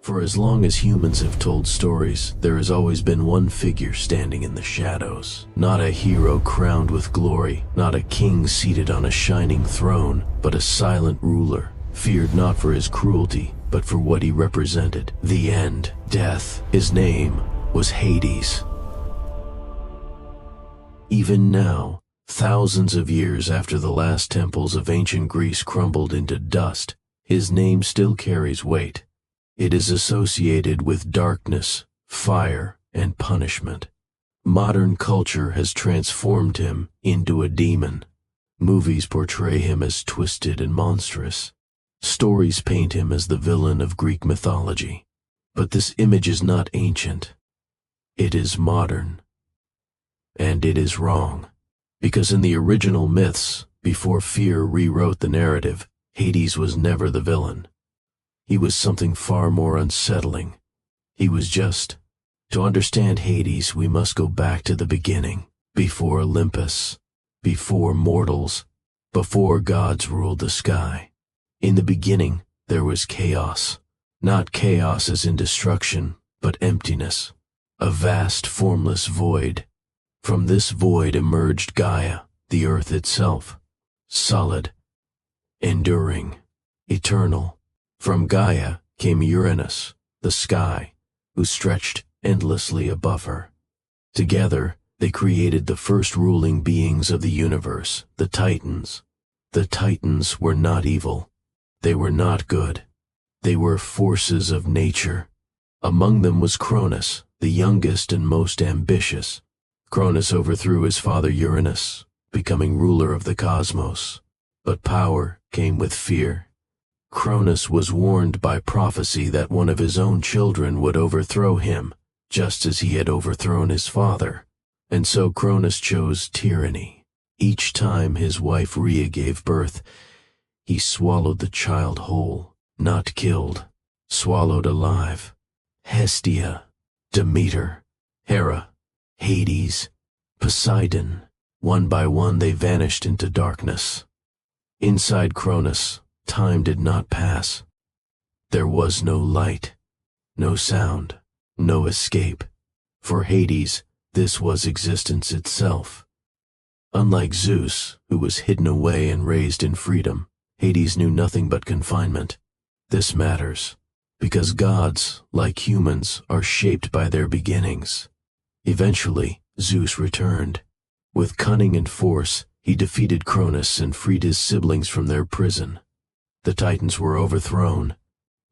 For as long as humans have told stories, there has always been one figure standing in the shadows. Not a hero crowned with glory, not a king seated on a shining throne, but a silent ruler, feared not for his cruelty, but for what he represented. The end, death. His name was Hades. Even now, thousands of years after the last temples of ancient Greece crumbled into dust, his name still carries weight. It is associated with darkness, fire, and punishment. Modern culture has transformed him into a demon. Movies portray him as twisted and monstrous. Stories paint him as the villain of Greek mythology. But this image is not ancient. It is modern. And it is wrong. Because in the original myths, before fear rewrote the narrative, Hades was never the villain. He was something far more unsettling. He was just. To understand Hades, we must go back to the beginning, before Olympus, before mortals, before gods ruled the sky. In the beginning, there was chaos. Not chaos as in destruction, but emptiness. A vast, formless void. From this void emerged Gaia, the earth itself. Solid, enduring, eternal. From Gaia came Uranus, the sky, who stretched endlessly above her. Together, they created the first ruling beings of the universe, the Titans. The Titans were not evil. They were not good. They were forces of nature. Among them was Cronus, the youngest and most ambitious. Cronus overthrew his father Uranus, becoming ruler of the cosmos. But power came with fear. Cronus was warned by prophecy that one of his own children would overthrow him, just as he had overthrown his father. And so Cronus chose tyranny. Each time his wife Rhea gave birth, he swallowed the child whole, not killed, swallowed alive. Hestia, Demeter, Hera, Hades, Poseidon, one by one they vanished into darkness. Inside Cronus, time did not pass. There was no light, no sound, no escape. For Hades, this was existence itself. Unlike Zeus, who was hidden away and raised in freedom, Hades knew nothing but confinement. This matters, because gods, like humans, are shaped by their beginnings. Eventually, Zeus returned. With cunning and force, he defeated Cronus and freed his siblings from their prison. The Titans were overthrown,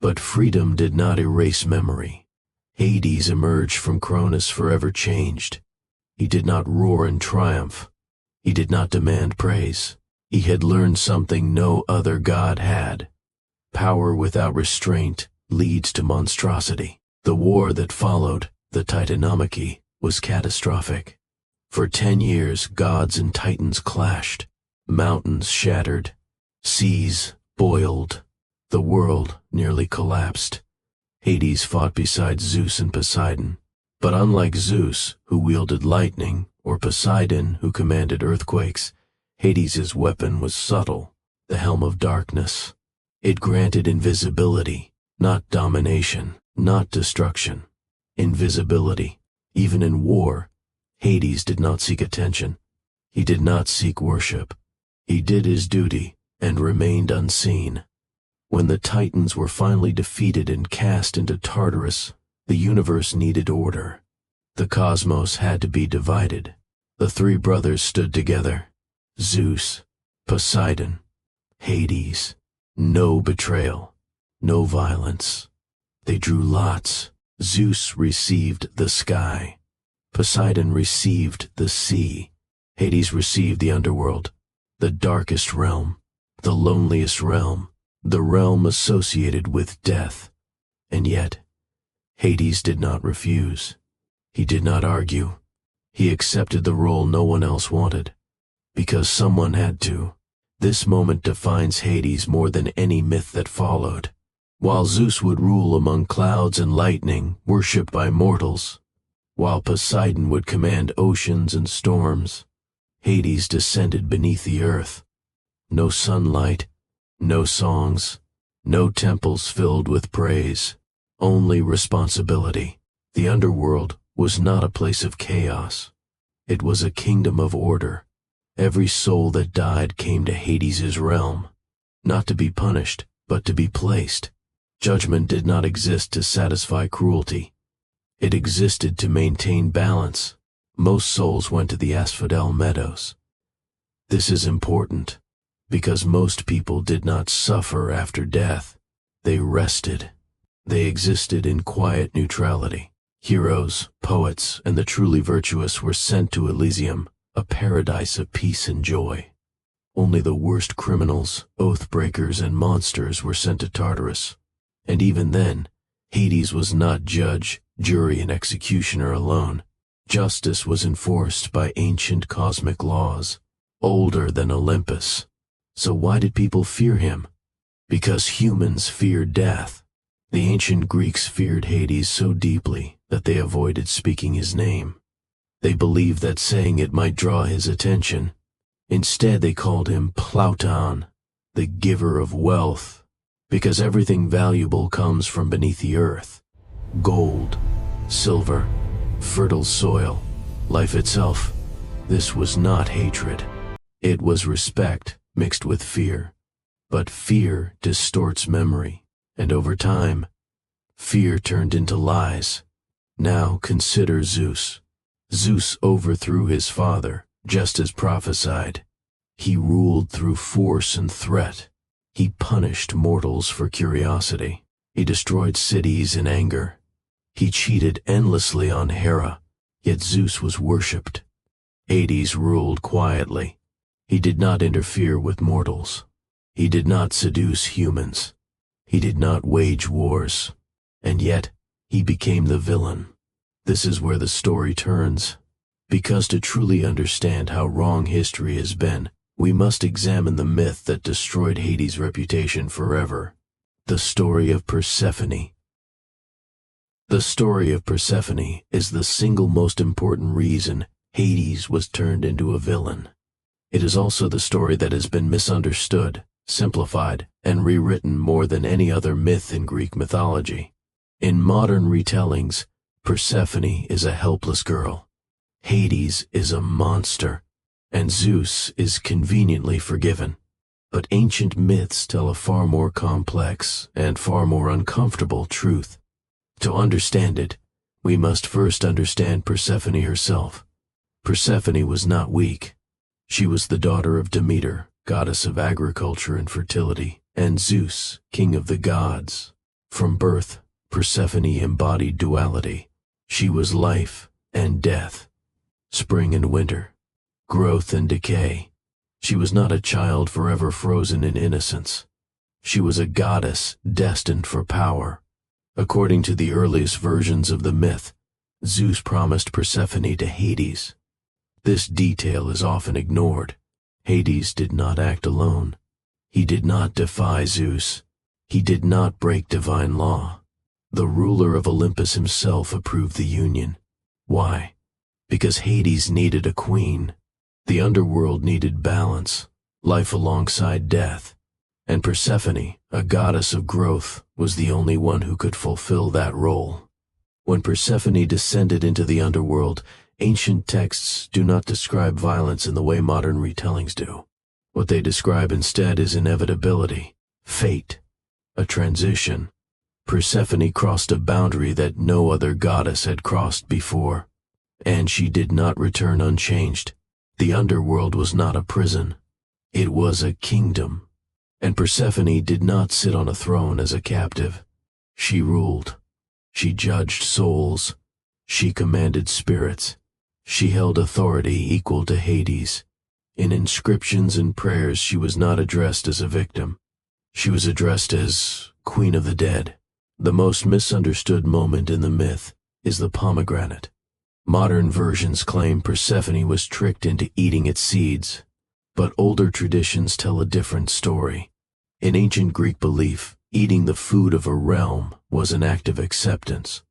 but freedom did not erase memory. Hades emerged from Cronus forever changed. He did not roar in triumph. He did not demand praise. He had learned something no other god had. Power without restraint leads to monstrosity. The war that followed, the Titanomachy, was catastrophic. For 10 years, gods and titans clashed. Mountains shattered. Seas boiled. The world nearly collapsed. Hades fought beside Zeus and Poseidon. But unlike Zeus, who wielded lightning, or Poseidon, who commanded earthquakes, Hades' weapon was subtle, the helm of darkness. It granted invisibility, not domination, not destruction. Invisibility. Even in war, Hades did not seek attention. He did not seek worship. He did his duty and remained unseen. When the Titans were finally defeated and cast into Tartarus, the universe needed order. The cosmos had to be divided. The three brothers stood together. Zeus, Poseidon, Hades. No betrayal, no violence. They drew lots. Zeus received the sky. Poseidon received the sea. Hades received the underworld, the darkest realm, the loneliest realm, the realm associated with death. And yet, Hades did not refuse. He did not argue. He accepted the role no one else wanted, because someone had to. This moment defines Hades more than any myth that followed. While Zeus would rule among clouds and lightning, worshipped by mortals, while Poseidon would command oceans and storms, Hades descended beneath the earth. No sunlight, no songs, no temples filled with praise. only responsibility. The underworld was not a place of chaos. It was a kingdom of order. Every soul that died came to Hades' realm, not to be punished, but to be placed. Judgment did not exist to satisfy cruelty. It existed to maintain balance. Most souls went to the asphodel meadows. This is important, because most people did not suffer after death. They rested. They existed in quiet neutrality. Heroes, poets, and the truly virtuous were sent to Elysium, a paradise of peace and joy. Only the worst criminals, oath-breakers, and monsters were sent to Tartarus. And even then, Hades was not judge, jury, and executioner alone. Justice was enforced by ancient cosmic laws, older than Olympus. So why did people fear him? Because humans feared death. The ancient Greeks feared Hades so deeply that they avoided speaking his name. They believed that saying it might draw his attention. Instead, they called him Plauton, the giver of wealth, because everything valuable comes from beneath the earth. Gold, silver, fertile soil, life itself. This was not hatred. It was respect mixed with fear. But fear distorts memory, and over time, fear turned into lies. Now consider Zeus. Zeus overthrew his father, just as prophesied. He ruled through force and threat. He punished mortals for curiosity. He destroyed cities in anger. He cheated endlessly on Hera, yet Zeus was worshipped. Hades ruled quietly. He did not interfere with mortals. He did not seduce humans. He did not wage wars. And yet, he became the villain. This is where the story turns. Because to truly understand how wrong history has been, we must examine the myth that destroyed Hades' reputation forever. The story of Persephone. The story of Persephone is the single most important reason Hades was turned into a villain. It is also the story that has been misunderstood, simplified, and rewritten more than any other myth in Greek mythology. In modern retellings, Persephone is a helpless girl. Hades is a monster, and Zeus is conveniently forgiven. But ancient myths tell a far more complex and far more uncomfortable truth. To understand it, we must first understand Persephone herself. Persephone was not weak. She was the daughter of Demeter, goddess of agriculture and fertility, and Zeus, king of the gods. From birth, Persephone embodied duality. She was life and death, spring and winter, growth and decay. She was not a child forever frozen in innocence. She was a goddess destined for power. According to the earliest versions of the myth, Zeus promised Persephone to Hades. This detail is often ignored. Hades did not act alone. He did not defy Zeus. He did not break divine law. The ruler of Olympus himself approved the union. Why? Because Hades needed a queen. The underworld needed balance, life alongside death. And Persephone, a goddess of growth, was the only one who could fulfill that role. When Persephone descended into the underworld, ancient texts do not describe violence in the way modern retellings do. What they describe instead is inevitability, fate, a transition. Persephone crossed a boundary that no other goddess had crossed before, and she did not return unchanged. The underworld was not a prison. It was a kingdom, and Persephone did not sit on a throne as a captive. She ruled. She judged souls. She commanded spirits. She held authority equal to Hades. In inscriptions and prayers, she was not addressed as a victim. She was addressed as Queen of the Dead. The most misunderstood moment in the myth is the pomegranate. Modern versions claim Persephone was tricked into eating its seeds, but older traditions tell a different story. In ancient Greek belief, eating the food of a realm was an act of acceptance.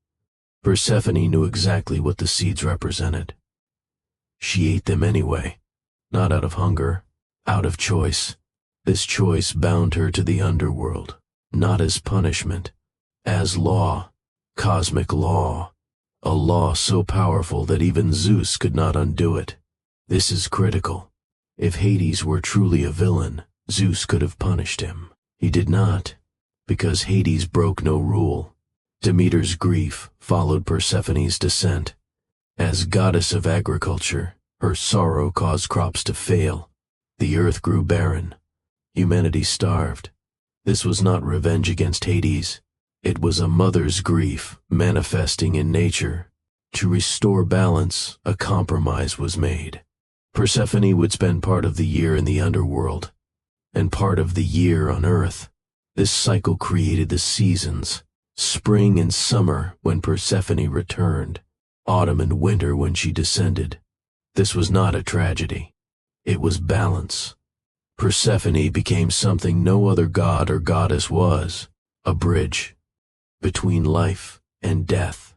Persephone knew exactly what the seeds represented. She ate them anyway, not out of hunger, out of choice. This choice bound her to the underworld, not as punishment, as law. cosmic law, a law so powerful that even Zeus could not undo it. This is critical. If Hades were truly a villain, Zeus could have punished him. He did not, because Hades broke no rule. Demeter's grief followed Persephone's descent. As goddess of agriculture, her sorrow caused crops to fail. The earth grew barren. Humanity starved. This was not revenge against Hades. It was a mother's grief manifesting in nature. To restore balance, a compromise was made. Persephone would spend part of the year in the underworld, and part of the year on earth. This cycle created the seasons, spring and summer when Persephone returned, autumn and winter when she descended. This was not a tragedy. It was balance. Persephone became something no other god or goddess was, a bridge between life and death,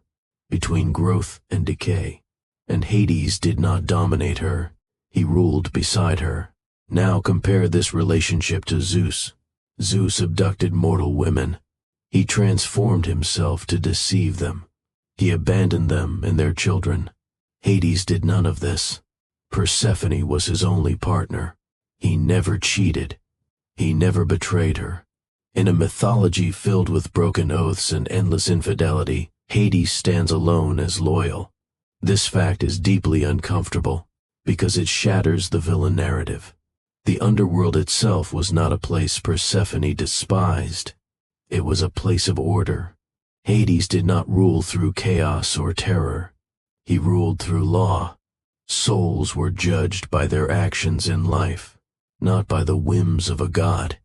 between growth and decay. And Hades did not dominate her. He ruled beside her. Now compare this relationship to Zeus. Zeus abducted mortal women. He transformed himself to deceive them. He abandoned them and their children. Hades did none of this. Persephone was his only partner. He never cheated. He never betrayed her. In a mythology filled with broken oaths and endless infidelity, Hades stands alone as loyal. This fact is deeply uncomfortable, because it shatters the villain narrative. The underworld itself was not a place Persephone despised. It was a place of order. Hades did not rule through chaos or terror. He ruled through law. Souls were judged by their actions in life, not by the whims of a god.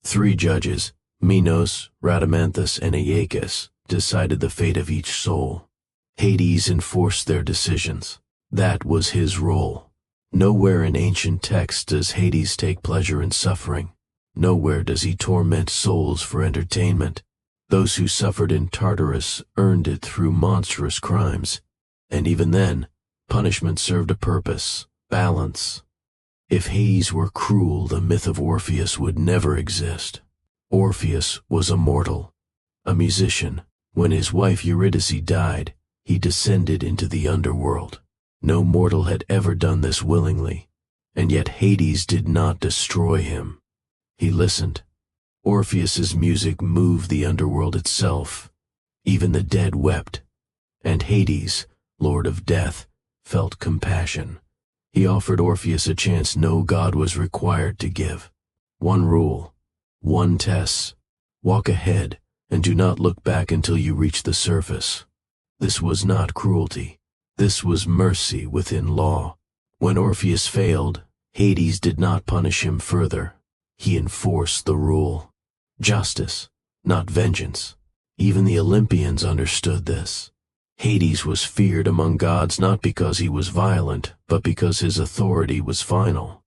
3 judges, Minos, Rhadamanthus, and Aeacus, decided the fate of each soul. Hades enforced their decisions. That was his role. Nowhere in ancient texts does Hades take pleasure in suffering. Nowhere does he torment souls for entertainment. Those who suffered in Tartarus earned it through monstrous crimes. And even then, punishment served a purpose, balance. If Hades were cruel, the myth of Orpheus would never exist. Orpheus was a mortal, a musician. When his wife Eurydice died, he descended into the underworld. No mortal had ever done this willingly, and yet Hades did not destroy him. He listened. Orpheus's music moved the underworld itself. Even the dead wept, and Hades, lord of death, felt compassion. He offered Orpheus a chance no god was required to give. One rule, one test: walk ahead and do not look back until you reach the surface. This was not cruelty. This was mercy within law. When Orpheus failed, Hades did not punish him further. He enforced the rule. Justice, not vengeance. Even the Olympians understood this. Hades was feared among gods not because he was violent, but because his authority was final.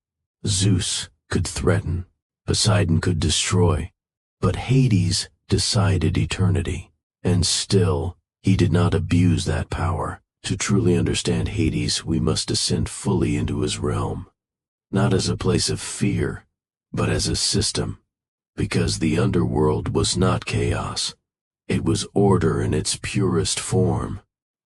Zeus could threaten, Poseidon could destroy, but Hades decided eternity, and still he did not abuse that power. To truly understand Hades, we must descend fully into his realm, not as a place of fear, but as a system, because the underworld was not chaos. It was order in its purest form.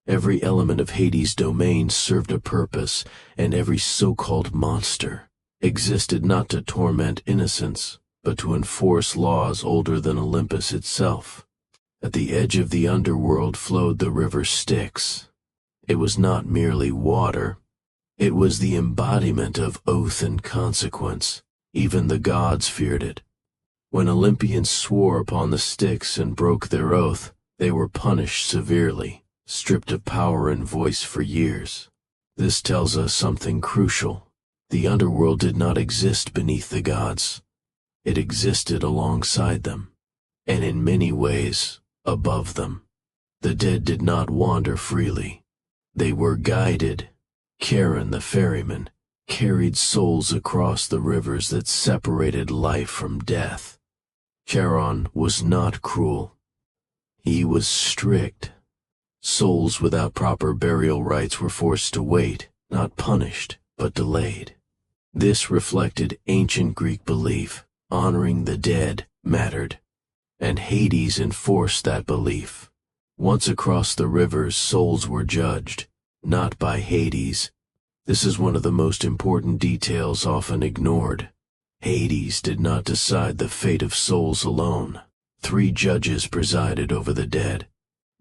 Every element of Hades' domain served a purpose, and every so-called monster existed not to torment innocents, but to enforce laws older than Olympus itself. At the edge of the underworld flowed the river Styx. It was not merely water. It was the embodiment of oath and consequence. Even the gods feared it. When Olympians swore upon the Styx and broke their oath, they were punished severely, stripped of power and voice for years. This tells us something crucial. The underworld did not exist beneath the gods. It existed alongside them, and in many ways, above them. The dead did not wander freely. They were guided. Charon the ferryman carried souls across the rivers that separated life from death. Charon was not cruel. He was strict. Souls without proper burial rites were forced to wait, not punished, but delayed. This reflected ancient Greek belief. Honoring the dead mattered, and Hades enforced that belief. Once across the rivers, souls were judged, not by Hades. This is one of the most important details often ignored. Hades did not decide the fate of souls alone. 3 judges presided over the dead: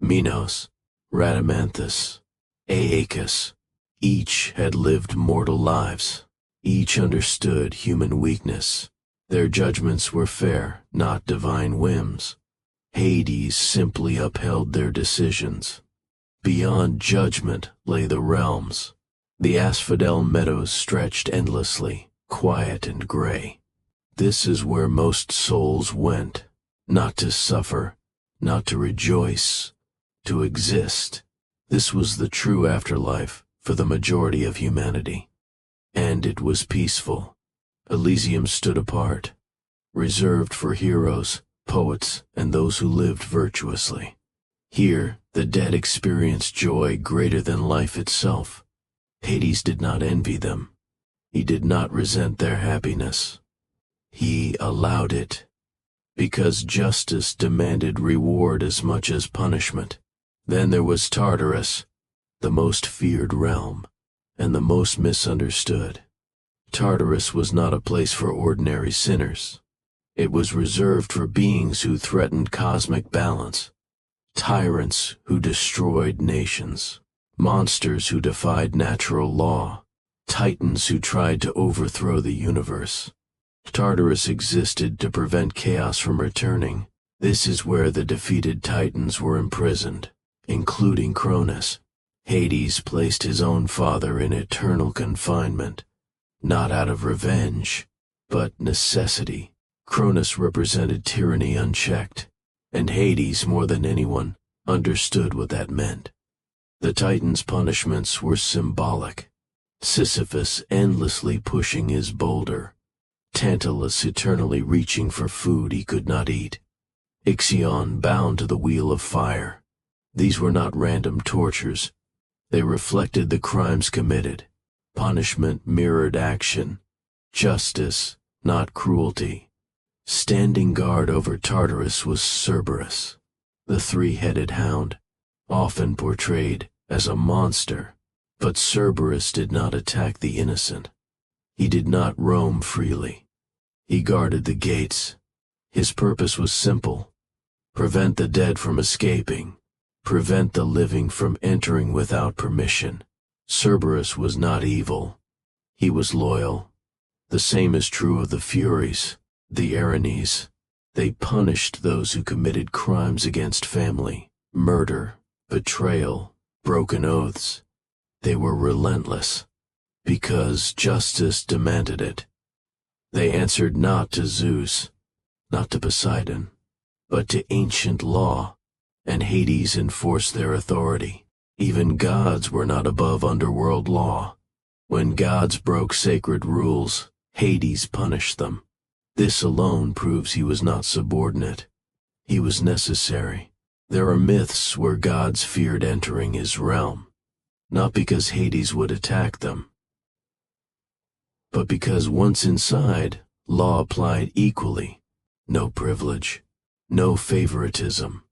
Minos, Rhadamanthus, Aeacus. Each had lived mortal lives. Each understood human weakness. Their judgments were fair, not divine whims. Hades simply upheld their decisions. Beyond judgment lay the realms. The asphodel meadows stretched endlessly, quiet and gray. This is where most souls went, not to suffer, not to rejoice, to exist. This was the true afterlife for the majority of humanity. And it was peaceful. Elysium stood apart, reserved for heroes, poets, and those who lived virtuously. Here, the dead experienced joy greater than life itself. Hades did not envy them. He did not resent their happiness. He allowed it, because justice demanded reward as much as punishment. Then there was Tartarus, the most feared realm, and the most misunderstood. Tartarus was not a place for ordinary sinners. It was reserved for beings who threatened cosmic balance, tyrants who destroyed nations, monsters who defied natural law, titans who tried to overthrow the universe. Tartarus existed to prevent chaos from returning. This is where the defeated titans were imprisoned, including Cronus. Hades placed his own father in eternal confinement, not out of revenge, but necessity. Cronus represented tyranny unchecked, and Hades, more than anyone, understood what that meant. The Titans' punishments were symbolic. Sisyphus endlessly pushing his boulder, Tantalus eternally reaching for food he could not eat, Ixion bound to the wheel of fire. These were not random tortures. They reflected the crimes committed. Punishment mirrored action. Justice, not cruelty. Standing guard over Tartarus was Cerberus, the 3-headed hound, often portrayed as a monster. But Cerberus did not attack the innocent. He did not roam freely. He guarded the gates. His purpose was simple: prevent the dead from escaping, prevent the living from entering without permission. Cerberus was not evil. He was loyal. The same is true of the Furies, the Erinyes. They punished those who committed crimes against family, murder, betrayal, broken oaths. They were relentless, because justice demanded it. They answered not to Zeus, not to Poseidon, but to ancient law, and Hades enforced their authority. Even gods were not above underworld law. When gods broke sacred rules, Hades punished them. This alone proves he was not subordinate. He was necessary. There are myths where gods feared entering his realm, not because Hades would attack them, but because once inside, law applied equally. No privilege, no favoritism.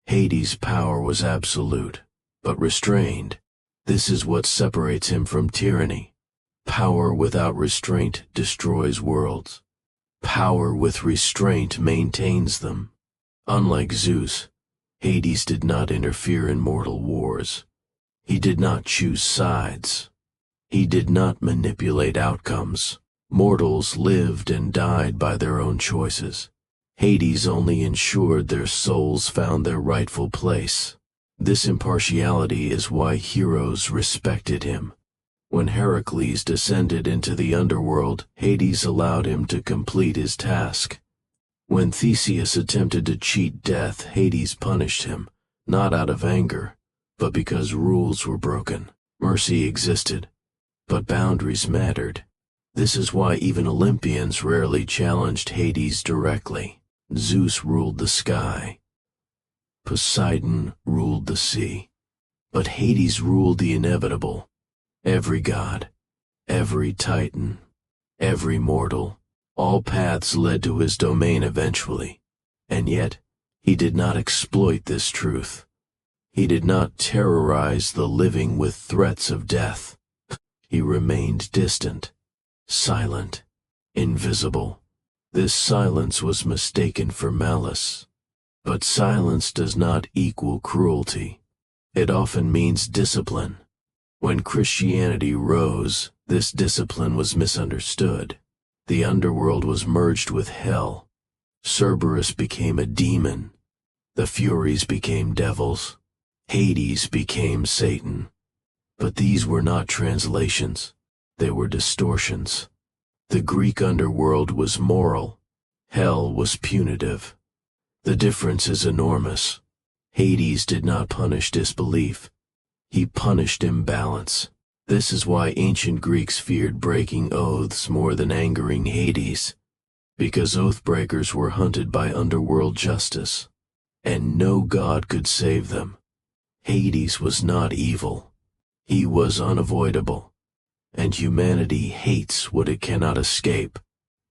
Hades' power was absolute, but restrained. This is what separates him from tyranny. Power without restraint destroys worlds. Power with restraint maintains them. Unlike Zeus, Hades did not interfere in mortal wars. He did not choose sides. He did not manipulate outcomes. Mortals lived and died by their own choices. Hades only ensured their souls found their rightful place. This impartiality is why heroes respected him. When Heracles descended into the underworld, Hades allowed him to complete his task. When Theseus attempted to cheat death, Hades punished him, not out of anger, but because rules were broken. Mercy existed, but boundaries mattered. This is why even Olympians rarely challenged Hades directly. Zeus ruled the sky. Poseidon ruled the sea. But Hades ruled the inevitable. Every god, every titan, every mortal, all paths led to his domain eventually. And yet, he did not exploit this truth. He did not terrorize the living with threats of death. He remained distant, silent, invisible. This silence was mistaken for malice. But silence does not equal cruelty. It often means discipline. When Christianity rose, this discipline was misunderstood. The underworld was merged with hell. Cerberus became a demon. The Furies became devils. Hades became Satan. But these were not translations. They were distortions. The Greek underworld was moral. Hell was punitive. The difference is enormous. Hades did not punish disbelief. He punished imbalance. This is why ancient Greeks feared breaking oaths more than angering Hades, because oath-breakers were hunted by underworld justice, and no god could save them. Hades was not evil. He was unavoidable, and humanity hates what it cannot escape.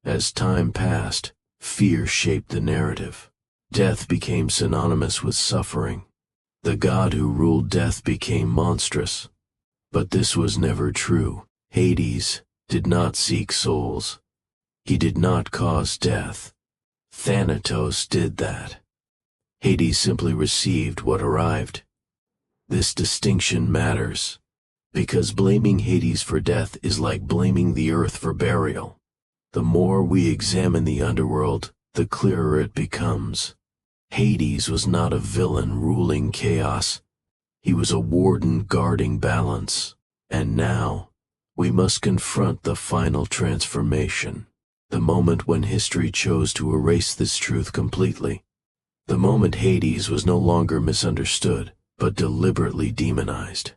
As time passed, fear shaped the narrative. Death became synonymous with suffering. The god who ruled death became monstrous. But this was never true. Hades did not seek souls. He did not cause death. Thanatos did that. Hades simply received what arrived. This distinction matters, because blaming Hades for death is like blaming the earth for burial. The more we examine the underworld, the clearer it becomes. Hades was not a villain ruling chaos. He was a warden guarding balance. And now, we must confront the final transformation, the moment when history chose to erase this truth completely. The moment Hades was no longer misunderstood, but deliberately demonized.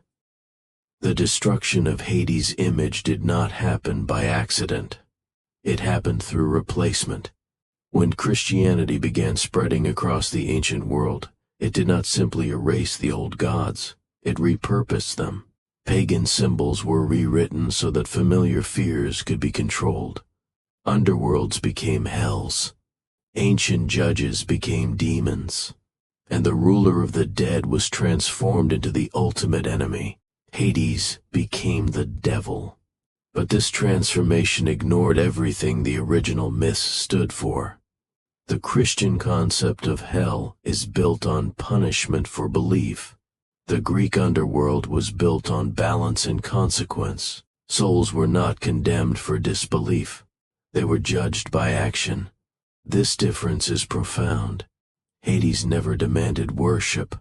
The destruction of Hades' image did not happen by accident. It happened through replacement. When Christianity began spreading across the ancient world, it did not simply erase the old gods, it repurposed them. Pagan symbols were rewritten so that familiar fears could be controlled. Underworlds became hells. Ancient judges became demons. And the ruler of the dead was transformed into the ultimate enemy. Hades became the devil. But this transformation ignored everything the original myths stood for. The Christian concept of hell is built on punishment for belief. The Greek underworld was built on balance and consequence. Souls were not condemned for disbelief. They were judged by action. This difference is profound. Hades never demanded worship.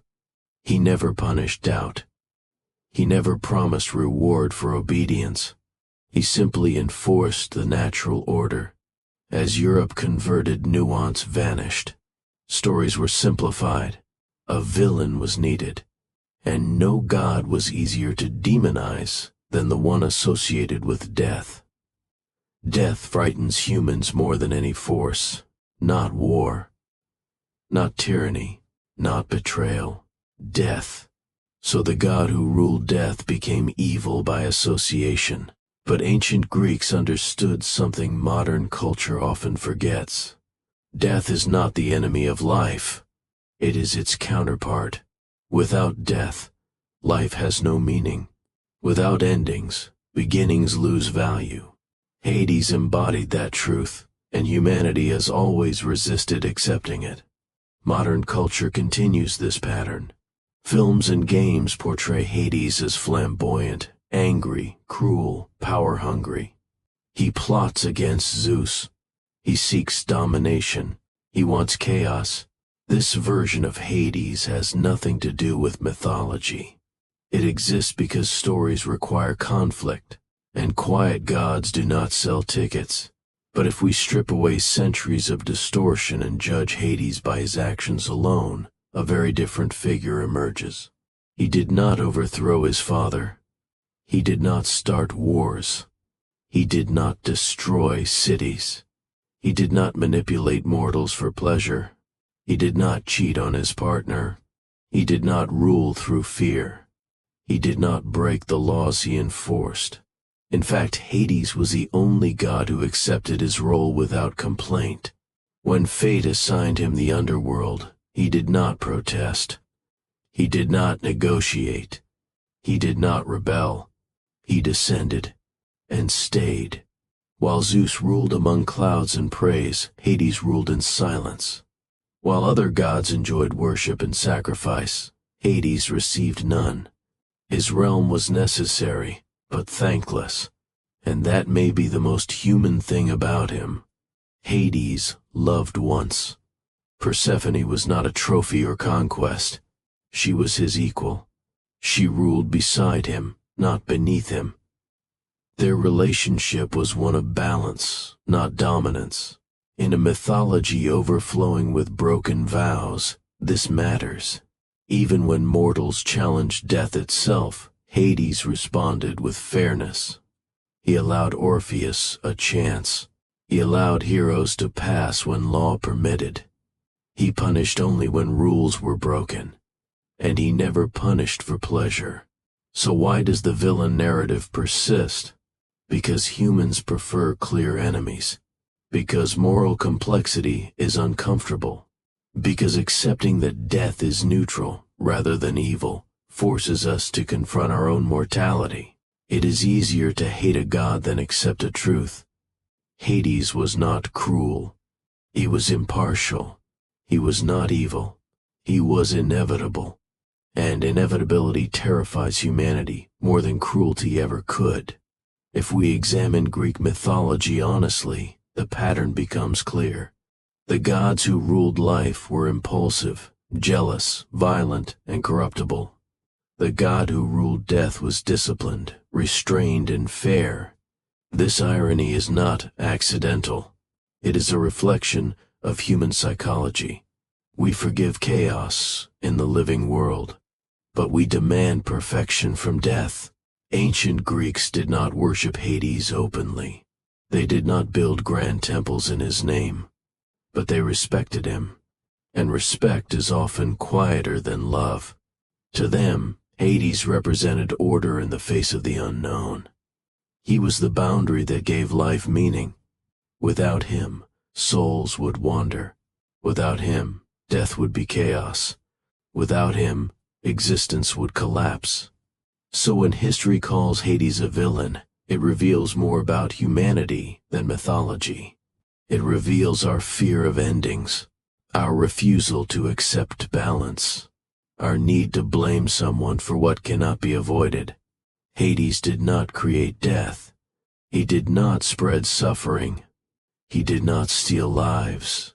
He never punished doubt. He never promised reward for obedience. He simply enforced the natural order. As Europe converted, nuance vanished. Stories were simplified. A villain was needed. And no god was easier to demonize than the one associated with death. Death frightens humans more than any force, not war, not tyranny, not betrayal, death. So the god who ruled death became evil by association. But ancient Greeks understood something modern culture often forgets. Death is not the enemy of life. It is its counterpart. Without death, life has no meaning. Without endings, beginnings lose value. Hades embodied that truth, and humanity has always resisted accepting it. Modern culture continues this pattern. Films and games portray Hades as flamboyant, angry, cruel, power-hungry. He plots against Zeus. He seeks domination. He wants chaos. This version of Hades has nothing to do with mythology. It exists because stories require conflict, and quiet gods do not sell tickets. But if we strip away centuries of distortion and judge Hades by his actions alone, a very different figure emerges. He did not overthrow his father. He did not start wars. He did not destroy cities. He did not manipulate mortals for pleasure. He did not cheat on his partner. He did not rule through fear. He did not break the laws he enforced. In fact, Hades was the only god who accepted his role without complaint. When fate assigned him the underworld, he did not protest. He did not negotiate. He did not rebel. He descended and stayed. While Zeus ruled among clouds and praise, Hades ruled in silence. While other gods enjoyed worship and sacrifice, Hades received none. His realm was necessary, but thankless, and that may be the most human thing about him. Hades loved once. Persephone was not a trophy or conquest. She was his equal. She ruled beside him, not beneath him. Their relationship was one of balance, not dominance. In a mythology overflowing with broken vows, this matters. Even when mortals challenged death itself, Hades responded with fairness. He allowed Orpheus a chance. He allowed heroes to pass when law permitted. He punished only when rules were broken. And he never punished for pleasure. So why does the villain narrative persist? Because humans prefer clear enemies. Because moral complexity is uncomfortable. Because accepting that death is neutral rather than evil forces us to confront our own mortality. It is easier to hate a god than accept a truth. Hades was not cruel. He was impartial. He was not evil. He was inevitable. And inevitability terrifies humanity more than cruelty ever could. If we examine Greek mythology honestly, the pattern becomes clear. The gods who ruled life were impulsive, jealous, violent, and corruptible. The god who ruled death was disciplined, restrained, and fair. This irony is not accidental. It is a reflection of human psychology. We forgive chaos in the living world, but we demand perfection from death. Ancient Greeks did not worship Hades openly. They did not build grand temples in his name, but they respected him, and respect is often quieter than love. To them, Hades represented order in the face of the unknown. He was the boundary that gave life meaning. Without him, souls would wander. Without him, death would be chaos. Without him, existence would collapse. So when history calls Hades a villain, it reveals more about humanity than mythology. It reveals our fear of endings, our refusal to accept balance, our need to blame someone for what cannot be avoided. Hades did not create death. He did not spread suffering. He did not steal lives.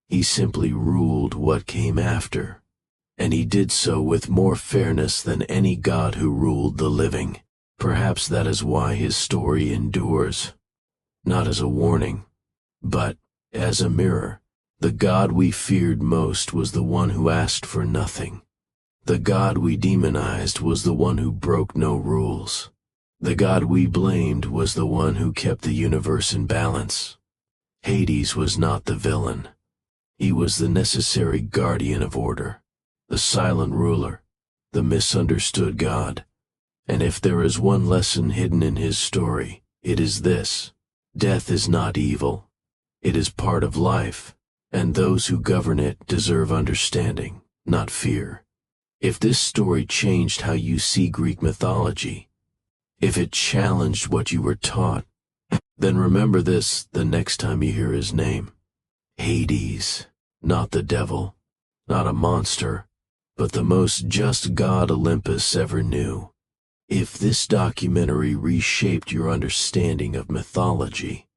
He simply ruled what came after. And he did so with more fairness than any god who ruled the living. Perhaps that is why his story endures, not as a warning, but as a mirror. The god we feared most was the one who asked for nothing. The god we demonized was the one who broke no rules. The god we blamed was the one who kept the universe in balance. Hades was not the villain. He was the necessary guardian of order, the silent ruler, the misunderstood god. And if there is one lesson hidden in his story, it is this: death is not evil. It is part of life, and those who govern it deserve understanding, not fear. If this story changed how you see Greek mythology, if it challenged what you were taught, then remember this the next time you hear his name. Hades, not the devil, not a monster, but the most just god Olympus ever knew. If this documentary reshaped your understanding of mythology,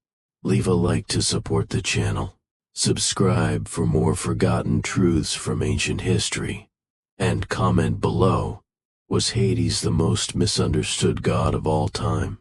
leave a like to support the channel, subscribe for more forgotten truths from ancient history, and comment below, was Hades the most misunderstood god of all time?